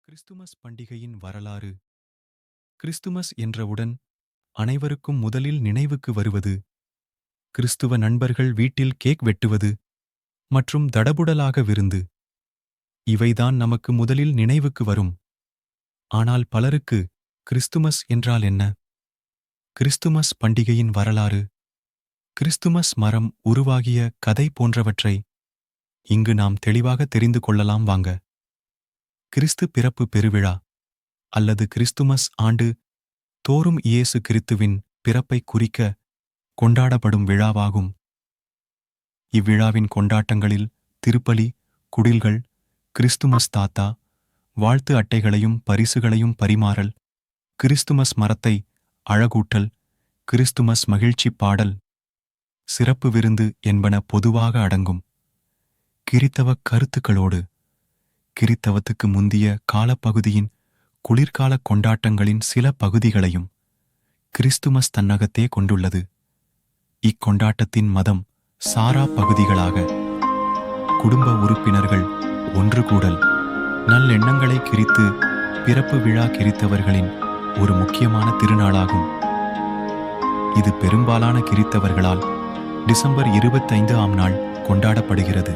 Christmas பண்டிகையின் வரலாறு. Christmas என்றவுடன் அனைவருக்கும் முதலில் நினைவுக்கு வருவது கிறிஸ்துவ நண்பர்கள் வீட்டில் கேக் வெட்டுவது மற்றும் தடபுடலாக விருந்து. இவைதான் நமக்கு முதலில் நினைவுக்கு வரும். ஆனால் பலருக்கு கிறிஸ்துமஸ் என்றால் என்ன? கிறிஸ்துமஸ் பண்டிகையின் வரலாறு. கிறிஸ்துமஸ் மரம் உருவாகிய கதை போன்றவற்றை இங்கு நாம் தெளிவாக தெரிந்து கொள்ளலாம் வாங்க. கிறிஸ்து பிறப்பு பெருவிழா அல்லது கிறிஸ்துமஸ் ஆண்டு தோறும் இயேசு கிறித்துவின் பிறப்பை குறிக்க கொண்டாடப்படும் விழாவாகும். இவ்விழாவின் கொண்டாட்டங்களில் திருப்பலி, குடில்கள், கிறிஸ்துமஸ் தாத்தா, வாழ்த்து அட்டைகளையும் பரிசுகளையும் பரிமாறல், கிறிஸ்துமஸ் மரத்தை அழகூட்டல், கிறிஸ்துமஸ் மகிழ்ச்சி பாடல், சிறப்பு விருந்து என்பன பொதுவாக அடங்கும். கிறித்தவ கருத்துக்களோடு கிறித்தவத்துக்கு முந்திய காலப்பகுதியின் குளிர்கால கொண்டாட்டங்களின் சில பகுதிகளையும் கிறிஸ்துமஸ் தன்னகத்தே கொண்டுள்ளது. இக்கொண்டாட்டத்தின் மதம் சாரா பகுதிகளாக குடும்ப உறுப்பினர்கள் ஒன்று கூடல், நல்லெண்ணங்களை கிறித்து பிறப்பு விழா கிறித்தவர்களின் ஒரு முக்கியமான திருநாளாகும். இது பெரும்பாலான கிறித்தவர்களால் டிசம்பர் 25ஆம் நாள் கொண்டாடப்படுகிறது.